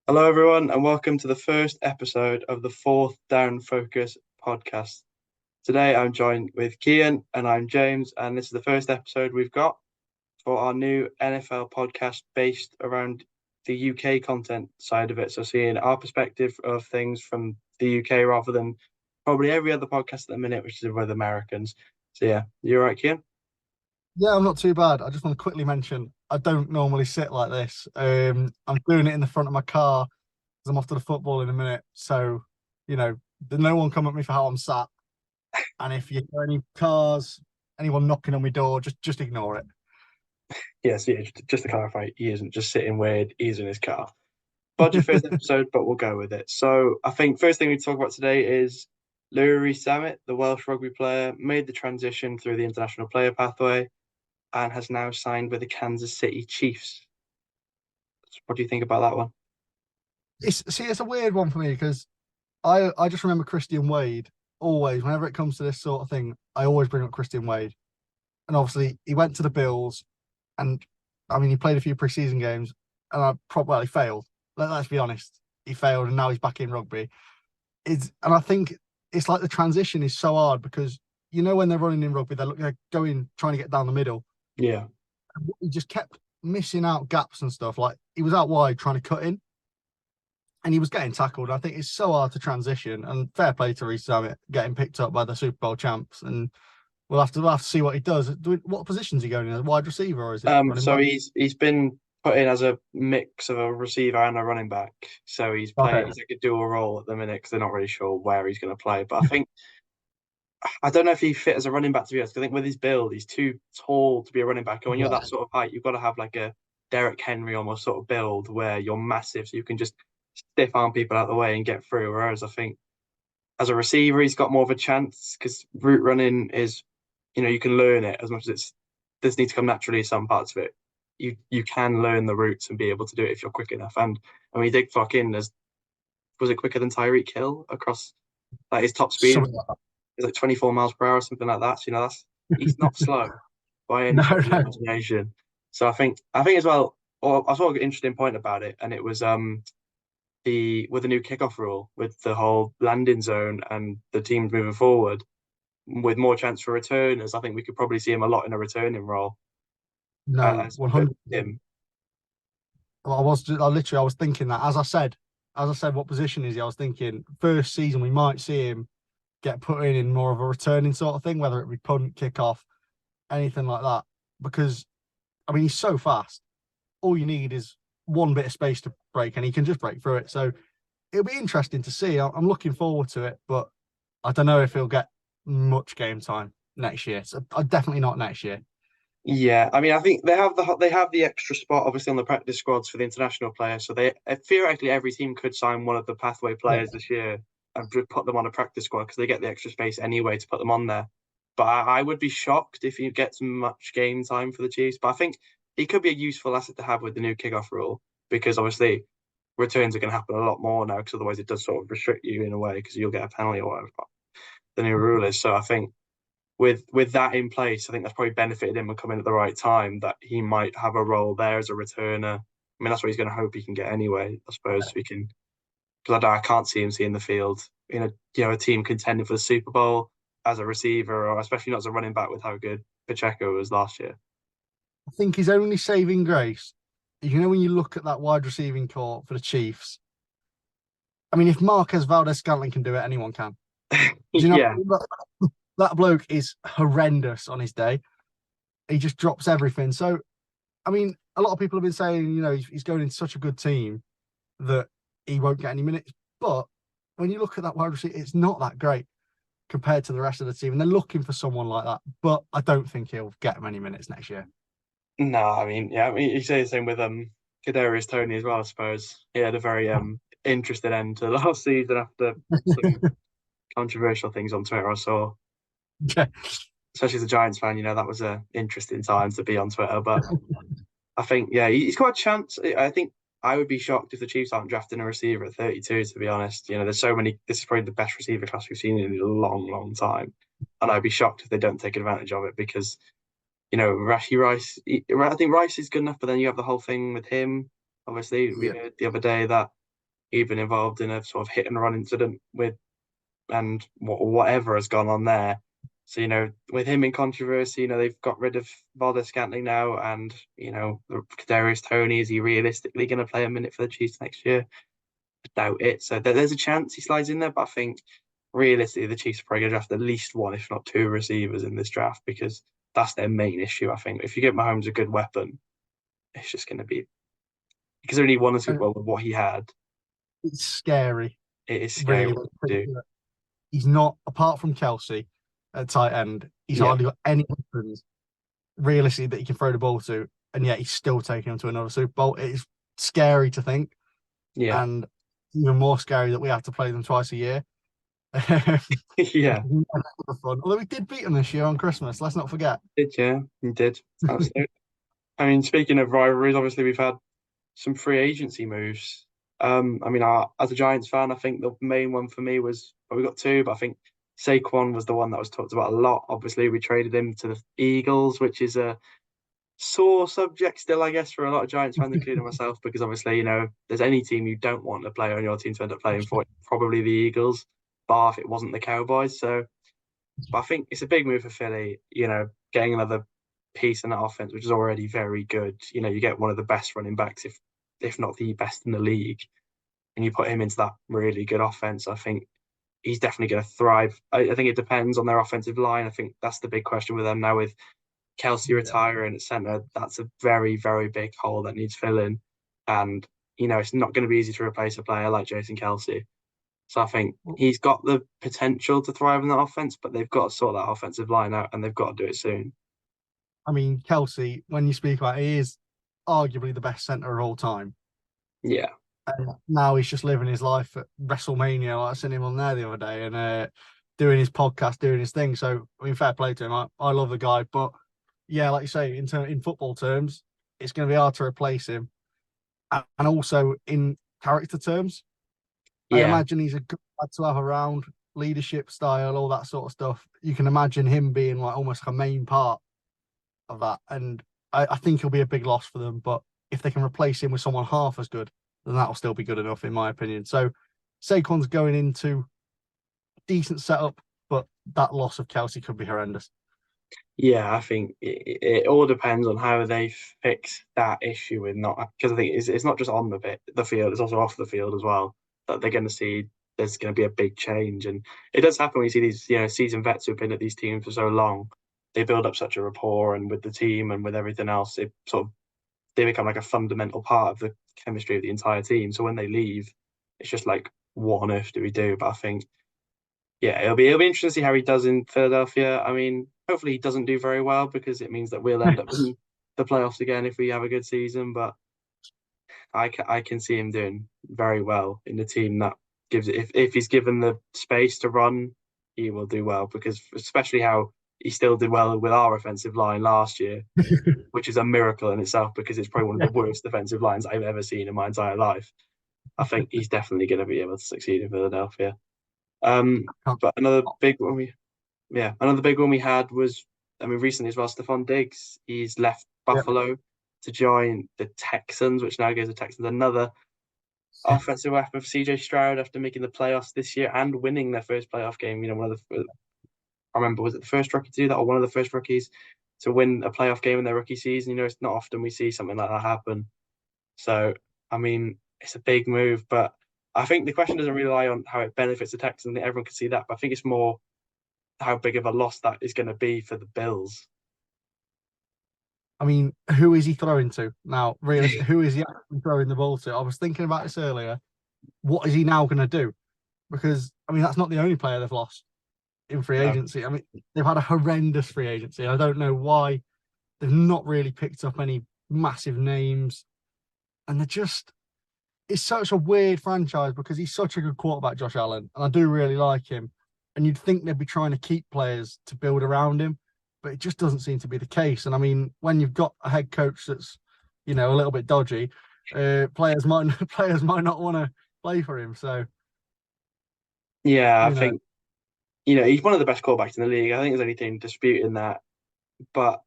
Hello, everyone, and welcome to the first episode of the Fourth Down Focus podcast. Today, I'm joined with Kian and I'm James, and this is the first episode we've got for our new NFL podcast based around the UK content side of it. So, seeing our perspective of things from the UK rather than probably every other podcast at the minute, which is with Americans. So, yeah, you're right, Kian? Yeah, I'm not too bad. I just want to quickly mention I don't normally sit like this. I'm doing it in the front of my car because I'm off to the football in a minute. So, there's no one come at me for how I'm sat. And if you hear any cars, anyone knocking on my door, just ignore it. Yes, yeah, just to clarify, he isn't just sitting weird, he's in his car. Budget first episode, but we'll go with it. So I think first thing we talk about today is Louis Samet, the Welsh rugby player, made the transition through the international player pathway and has now signed with the Kansas City Chiefs. So what do you think about that one? It's a weird one for me because I just remember Christian Wade always. Whenever it comes to this sort of thing, I always bring up Christian Wade. And obviously, he went to the Bills, and I mean, he played a few preseason games, and I probably failed. Let's be honest, he failed, and now he's back in rugby. And I think it's like the transition is so hard because when they're running in rugby, they're going trying to get down the middle. Yeah. He just kept missing out gaps and stuff. Like he was out wide trying to cut in, and he was getting tackled. I think it's so hard to transition. And fair play to Reece Summit getting picked up by the Super Bowl champs, and we'll have to see what he does. What position is he going in? As a wide receiver or is it running So back? he's been put in as a mix of a receiver and a running back. So Okay. he's like a dual role at the minute because they're not really sure where he's going to play. But I don't know if he fit as a running back to be honest. 'Cause I think with his build, he's too tall to be a running back. And when you're that Yeah. sort of height, you've got to have like a Derek Henry almost sort of build where you're massive, so you can just stiff arm people out of the way and get through. Whereas I think as a receiver, he's got more of a chance because route running is, you can learn it as much as it's does need to come naturally. Some parts of it, you can learn the routes and be able to do it if you're quick enough. And when he did clock in, as was it quicker than Tyreek Hill across like his top speed? Something like that. Is like 24 miles per hour or something like that. So, that's he's not slow by any No, stretch of the no. imagination. So I think as well, or I saw an interesting point about it, and it was the with the new kickoff rule with the whole landing zone and the teams moving forward with more chance for returners. I think we could probably see him a lot in a returning role No, as opposed to 100%. him. I was thinking that as I said, what position is he? I was thinking first season we might see him get put in more of a returning sort of thing, whether it be punt, kick off, anything like that. Because I mean, he's so fast. All you need is one bit of space to break, and he can just break through it. So it'll be interesting to see. I'm looking forward to it, but I don't know if he'll get much game time next year. So definitely not next year. Yeah, I mean, I think they have the extra spot obviously on the practice squads for the international players. So they theoretically every team could sign one of the pathway Yeah. players this year and put them on a practice squad because they get the extra space anyway to put them on there. But I would be shocked if he gets much game time for the Chiefs. But I think he could be a useful asset to have with the new kickoff rule because obviously returns are going to happen a lot more now because otherwise it does sort of restrict you in a way because you'll get a penalty or whatever the new rule is. So I think with that in place, I think that's probably benefited him and coming at the right time that he might have a role there as a returner. I mean, that's what he's going to hope he can get anyway. I suppose we can because I can't see him seeing the field in a team contending for the Super Bowl as a receiver or especially not as a running back with how good Pacheco was last year. I think his only saving grace, when you look at that wide receiving core for the Chiefs, I mean, if Marquez Valdez Scantling can do it, anyone can. Do you know Yeah, that bloke is horrendous on his day? He just drops everything. So, I mean, a lot of people have been saying, he's going into such a good team that he won't get any minutes. But when you look at that wide receiver, it's not that great compared to the rest of the team. And they're looking for someone like that. But I don't think he'll get many minutes next year. no, I mean, you say the same with Kadarius Tony as well. I suppose he had a very interesting end to last season after some controversial things on Twitter I saw. Yeah. Especially as a Giants fan, that was a interesting time to be on Twitter. But I think, yeah, he's got a chance. I think I would be shocked if the Chiefs aren't drafting a receiver at 32, to be honest. There's so many, this is probably the best receiver class we've seen in a long, long time. And I'd be shocked if they don't take advantage of it because, Rashi Rice, I think Rice is good enough, but then you have the whole thing with him. Obviously, we Yeah. heard the other day that even involved in a sort of hit and run incident with and whatever has gone on there. So, with him in controversy, they've got rid of Valdez-Scantling now, and Kadarius Toney, is he realistically going to play a minute for the Chiefs next year? I doubt it. So there's a chance he slides in there, but I think realistically the Chiefs are probably going to draft at least one, if not two receivers in this draft because that's their main issue. I think if you get Mahomes a good weapon, it's just going to be because he only won a Super And Bowl with what he had. it's scary, It is scary really. what to do. He's not, apart from Kelsey at tight end, he's Yeah, hardly got any weapons realistically that he can throw the ball to, and yet he's still taking him to another Super Bowl. It is scary to think, yeah, and even more scary that we have to play them twice a year. yeah. Fun. Although we did beat them this year on Christmas, let's not forget. Did yeah, he did absolutely. I mean, speaking of rivalries, obviously we've had some free agency moves. I mean, as a Giants fan, I think the main one for me was well, we got two, but I think Saquon was the one that was talked about a lot. Obviously, we traded him to the Eagles, which is a sore subject still, I guess, for a lot of Giants fans, including myself, because obviously, there's any team you don't want a player on your team to end up playing for, probably the Eagles, bar if it wasn't the Cowboys. So, but I think it's a big move for Philly, getting another piece in that offense, which is already very good. You get one of the best running backs, if not the best in the league, and you put him into that really good offense. I think he's definitely going to thrive. I think it depends on their offensive line. I think that's the big question with them now with Kelsey Yeah. retiring at centre. That's a very, very big hole that needs filling. And, it's not going to be easy to replace a player like Jason Kelsey. So I think he's got the potential to thrive in that offense, but they've got to sort that offensive line out and they've got to do it soon. I mean, Kelsey, when you speak about it, he is arguably the best center of all time. Yeah. And now he's just living his life at WrestleMania. I seen him on there the other day and doing his podcast, doing his thing. So, I mean, fair play to him. I love the guy. But yeah, like you say, in football terms, it's going to be hard to replace him. And also in character terms, I Yeah. imagine he's a good lad to have around, leadership style, all that sort of stuff. You can imagine him being like almost a main part of that. And I think he'll be a big loss for them. But if they can replace him with someone half as good, then that'll still be good enough, in my opinion. So Saquon's going into decent setup, but that loss of Kelsey could be horrendous. Yeah, I think it all depends on how they fix that issue with not because I think it's not just on the field, it's also off the field as well that they're going to see there's going to be a big change, and it does happen when you see these seasoned vets who've been at these teams for so long, they build up such a rapport and with the team and with everything else, they become like a fundamental part of the chemistry of the entire team. So when they leave, it's just like what on earth do we do? But I think yeah, it'll be interesting to see how he does in Philadelphia. I mean, hopefully he doesn't do very well because it means that we'll end up in the playoffs again if we have a good season. But I can see him doing very well in the team that gives it. If he's given the space to run, he will do well because especially how he still did well with our offensive line last year, which is a miracle in itself because it's probably one of the worst defensive lines I've ever seen in my entire life. I think he's definitely going to be able to succeed in Philadelphia. But another big one we had was, I mean, recently as well, Stephon Diggs. He's left Yeah. Buffalo to join the Texans, which now gives the Texans another offensive weapon for CJ Stroud after making the playoffs this year and winning their first playoff game. One of the, I remember, was it the first rookie to do that or one of the first rookies to win a playoff game in their rookie season? It's not often we see something like that happen. So, I mean, it's a big move, but I think the question doesn't really lie on how it benefits the Texans. I think everyone can see that, but I think it's more how big of a loss that is going to be for the Bills. I mean, who is he throwing to now? Really, who is he actually throwing the ball to? I was thinking about this earlier. What is he now going to do? Because I mean, that's not the only player they've lost in free No. agency. I mean, they've had a horrendous free agency. I don't know why they've not really picked up any massive names, and they're just. It's such a weird franchise because he's such a good quarterback, Josh Allen, and I do really like him. And you'd think they'd be trying to keep players to build around him, but it just doesn't seem to be the case. And I mean, when you've got a head coach that's, a little bit dodgy, players might players might not want to play for him. So Yeah, I you know, think he's one of the best quarterbacks in the league. I think there's anything disputing that, but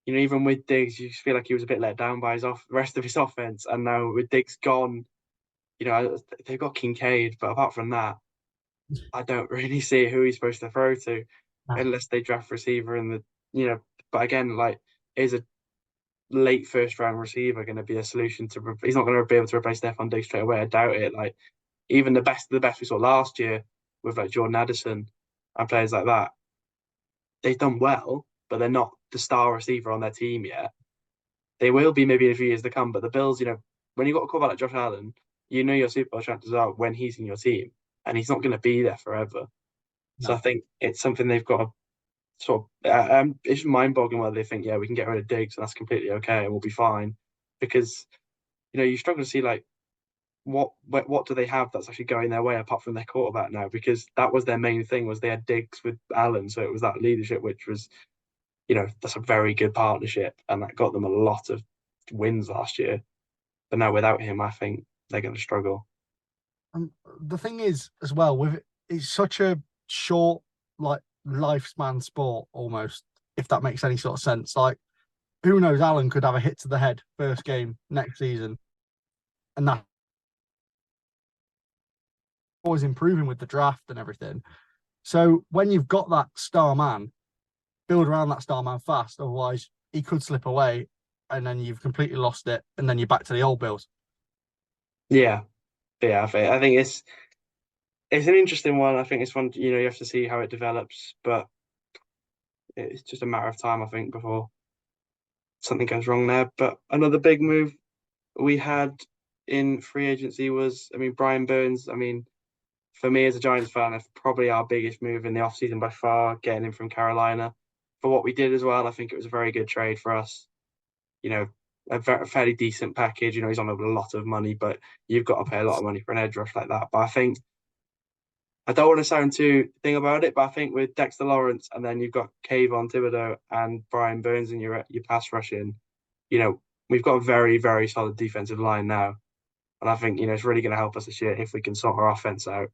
even with Diggs, you feel like he was a bit let down by his rest of his offense, and now with Diggs gone, they've got Kincaid, but apart from that, I don't really see who he's supposed to throw to Nah. unless they draft receiver in the, you know, but again, like, is a late first round receiver going to be a solution to, he's not going to be able to replace Stephon Diggs straight away. I doubt it. Like, even the best we saw last year with like Jordan Addison and players like that, they've done well, but they're not the star receiver on their team yet. They will be maybe in a few years to come, but the Bills, when you got a quarterback like Josh Allen, your Super Bowl chances are when he's in your team, and he's not going to be there forever. So I No. think it's something they've got to sort of. It's mind-boggling whether they think, yeah, we can get rid of Diggs and that's completely okay and we'll be fine, because you struggle to see like what do they have that's actually going their way apart from their quarterback now, because that was their main thing was they had Diggs with Allen, so it was that leadership which was that's a very good partnership and that got them a lot of wins last year. But now without him, I think they're going to struggle. And the thing is, as well, with it's such a short, like lifespan sport almost, if that makes any sort of sense. Like, who knows? Alan could have a hit to the head first game next season, and that always improving with the draft and everything. So when you've got that star man, build around that star man fast. Otherwise, he could slip away, and then you've completely lost it, and then you're back to the old Bills. Yeah, yeah, I think it's an interesting one. I think it's one you have to see how it develops, but it's just a matter of time, I think, before something goes wrong there. But another big move we had in free agency was, I mean, Brian Burns. I mean, for me as a Giants fan, that's probably our biggest move in the offseason by far, getting him from Carolina. For what we did as well, I think it was a very good trade for us. You know, a fairly decent package. He's on a lot of money, but you've got to pay a lot of money for an edge rush like that. But I think I don't want to sound too thing about it, but I think with Dexter Lawrence and then you've got Kayvon Thibodeau and Brian Burns in your pass rushing, you know, we've got a very, very solid defensive line now. And I think, it's really going to help us this year if we can sort our offense out.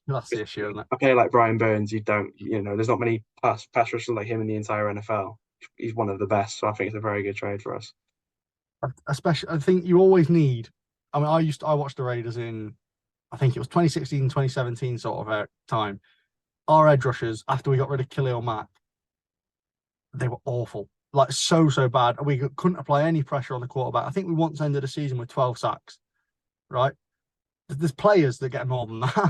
That's the issue, isn't it? A player like Brian Burns, there's not many pass rushers like him in the entire NFL. He's one of the best, so I think it's a very good trade for us. Especially, I think you always need. I mean, I watched the Raiders in, I think it was 2016, 2017 sort of time. Our edge rushers, after we got rid of Khalil Mack, they were awful. Like, so bad. We couldn't apply any pressure on the quarterback. I think we once ended the season with 12 sacks, right? There's players that get more than that. Yeah,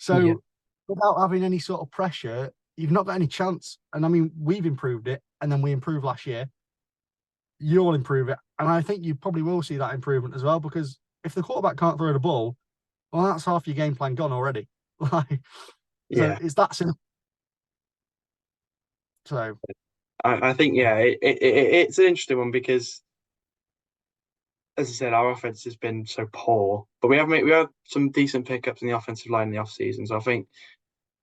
So without having any sort of pressure, you've not got any chance. And I mean, we've improved it, and then we improved last year. You'll improve it. And I think you probably will see that improvement as well, because if the quarterback can't throw the ball, well, that's half your game plan gone already. Like, so yeah. it's that simple. So I think it's an interesting one because, as I said, our offense has been so poor, but we have some decent pickups in the offensive line in the off season. So I think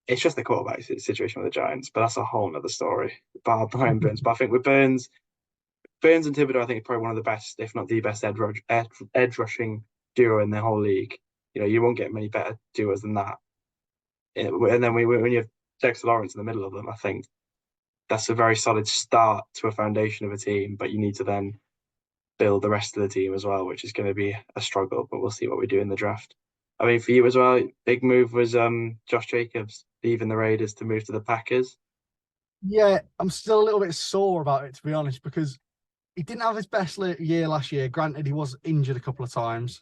it's just the quarterback situation with the Giants, but that's a whole other story. Bar Brian Burns, but I think with Burns and Thibodeau, I think is probably one of the best, if not the best, edge rushing duo in the whole league. You won't get many better duos than that. And then when you have Dexter Lawrence in the middle of them, I think that's a very solid start to a foundation of a team. But you need to then build the rest of the team as well, which is going to be a struggle. But we'll see what we do in the draft. I mean, for you as well, big move was Josh Jacobs leaving the Raiders to move to the Packers. yeah, I'm still a little bit sore about it, to be honest, because he didn't have his best year last year. Granted, he was injured a couple of times,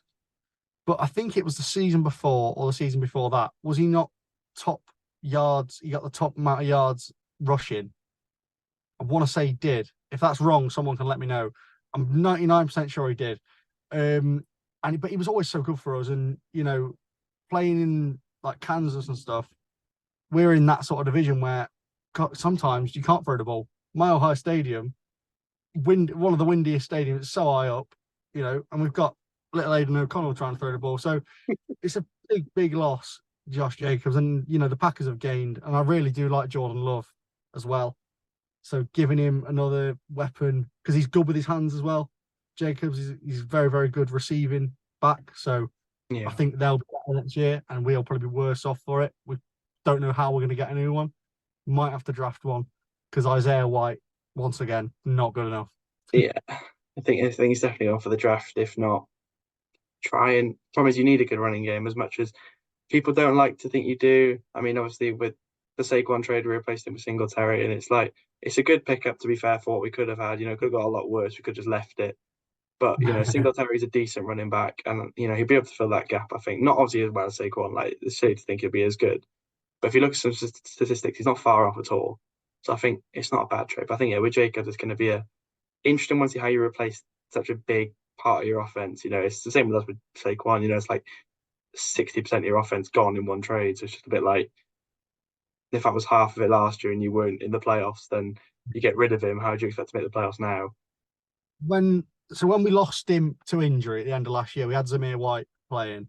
but I think it was the season before or the season before that. Was he not top yards? He got the top amount of yards rushing. I want to say he did. If that's wrong, someone can let me know. I'm 99% sure he did. But he was always so good for us. And, playing in like Kansas and stuff, we're in that sort of division where sometimes you can't throw the ball. Mile High Stadium, one of the windiest stadiums, it's so high up, and we've got little Aiden O'Connell trying to throw the ball. So it's a big loss, Josh Jacobs. And, the Packers have gained. And I really do like Jordan Love as well. So giving him another weapon, because he's good with his hands as well. Jacobs he's very, very good receiving back. So I Yeah, think they'll be better next year, and we'll probably be worse off for it. We don't know how we're going to get a new one. We might have to draft one, because Isaiah White, once again, not good enough. yeah. I think he's definitely on for the draft. If not, try and promise you need a good running game as much as people don't like to think you do. I mean, obviously with the Saquon trade, we replaced him with Singletary, and it's like it's a good pickup to be fair for what we could have had. Could have got a lot worse. We could have just left it. But Singletary is a decent running back, and he'll be able to fill that gap. I think not obviously as well as Saquon. Like it's silly to think he'll be as good, but if you look at some statistics, he's not far off at all. So I think it's not a bad trade. But I think with Jacobs, it's going to be a interesting one to see how you replace such a big part of your offense. It's the same with us with Saquon. It's like 60% of your offense gone in one trade. So it's just a bit like if that was half of it last year and you weren't in the playoffs, then you get rid of him. How do you expect to make the playoffs now? when when we lost him to injury at the end of last year, we had Zamir White playing,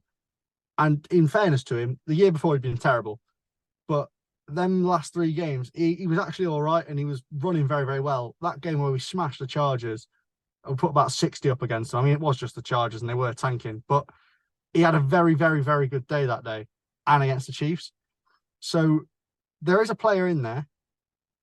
and in fairness to him, the year before he'd been terrible, but them last 3 games, he was actually all right and he was running very, very well. That game where we smashed the Chargers, we put about 60 up against them. I mean, it was just the Chargers and they were tanking, but he had a very, very, very good day that day and against the Chiefs. So there is a player in there,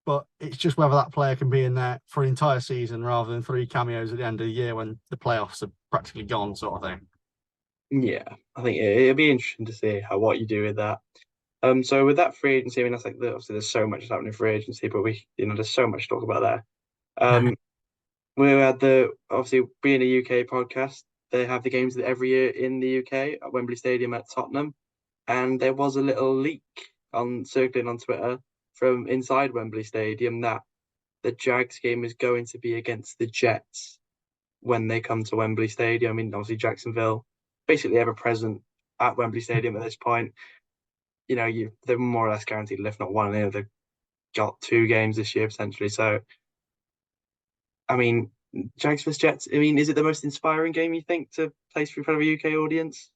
but it's just whether that player can be in there for an entire season rather than 3 cameos at the end of the year when the playoffs are practically gone, sort of thing. Yeah, I think it'll be interesting to see what you do with that. So with that free agency, I mean that's like obviously there's so much that's happening in free agency, but there's so much to talk about there. We had obviously being a UK podcast, they have the games every year in the UK at Wembley Stadium at Tottenham, and there was a little leak circling on Twitter from inside Wembley Stadium that the Jags game is going to be against the Jets when they come to Wembley Stadium. I mean, obviously Jacksonville, basically ever present at Wembley Stadium at this point. They're more or less guaranteed, if not one. They've got 2 games this year potentially. So, I mean, Jags vs Jets. I mean, is it the most inspiring game you think to place for in front of a UK audience?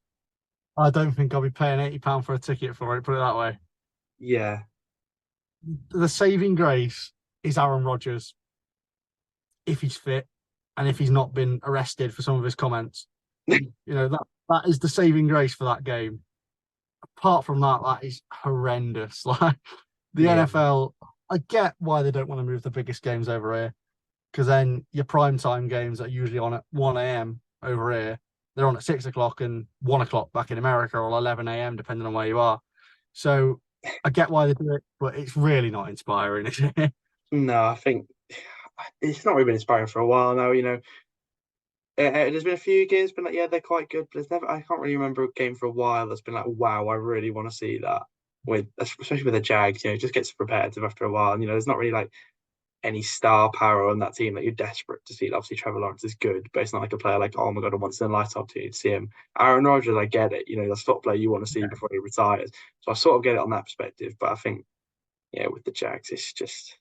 I don't think I'll be paying £80 for a ticket for it, put it that way. Yeah, The saving grace is Aaron Rodgers if he's fit and if he's not been arrested for some of his comments. That is the saving grace for that game. Apart from that, that is horrendous. Like the yeah, NFL, I get why they don't want to move the biggest games over here because then your prime time games are usually on at 1 a.m. over here. They're on at 6 o'clock and 1 o'clock back in America or 11 a.m. depending on where you are. So I get why they do it, but it's really not inspiring, is it? no, I think it's not really been inspiring for a while now. There's been a few games, been like, yeah, they're quite good, but there's never. I can't really remember a game for a while that's been like, wow, I really want to see that. Especially with the Jags, it just gets repetitive after a while. And, there's not really like any star power on that team that you're desperate to see. Obviously, Trevor Lawrence is good, but it's not like a player like, oh my god, I want to light opportunity to see him. Aaron Rodgers, I get it. That's the player you want to see before he retires. So I sort of get it on that perspective. But I think, yeah, with the Jags, it's just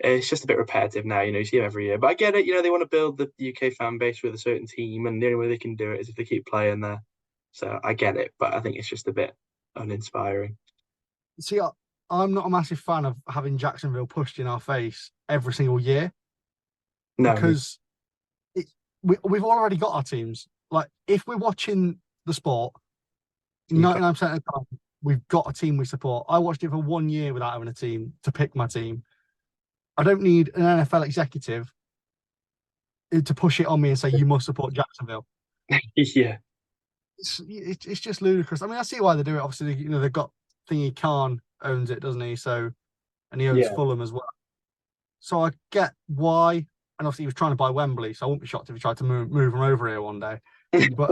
a bit repetitive now. You see him every year. But I get it. They want to build the UK fan base with a certain team, and the only way they can do it is if they keep playing there. So I get it, but I think it's just a bit uninspiring. See, I'm not a massive fan of having Jacksonville pushed in our face every single year No, because we've already got our teams. Like, if we're watching the sport, 99% of the time, we've got a team we support. I watched it for 1 year without having a team to pick my team. I don't need an NFL executive to push it on me and say, you must support Jacksonville. yeah, It's just ludicrous. I mean, I see why they do it. Obviously, they've got Thingy Khan owns it, doesn't he? So, and he owns yeah. Fulham as well. So I get why. And obviously, he was trying to buy Wembley, so I wouldn't be shocked if he tried to move him over here one day. But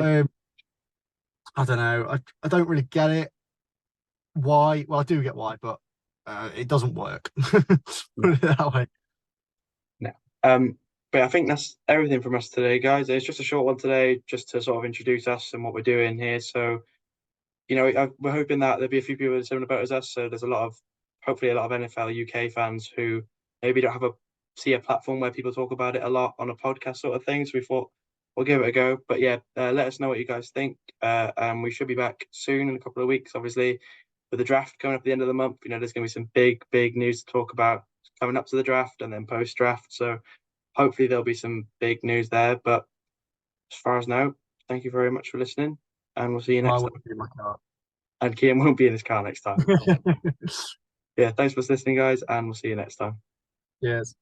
I don't know. I don't really get it. Why? Well, I do get why, but it doesn't work. Put it that way. No. But I think that's everything from us today, guys. It's just a short one today, just to sort of introduce us and what we're doing here. So, we're hoping that there'll be a few people similar about as us. So there's hopefully a lot of NFL UK fans who maybe don't see a platform where people talk about it a lot on a podcast sort of thing. So we thought we'll give it a go. But yeah, let us know what you guys think. And we should be back soon in a couple of weeks, obviously, with the draft coming up at the end of the month. There's going to be some big news to talk about coming up to the draft and then post draft. So hopefully there'll be some big news there. But as far as now, thank you very much for listening, and we'll see you Well, I next time. wouldn't be in my car. And Kian won't be in his car next time. Yeah, thanks for listening, guys, and we'll see you next time. Yes.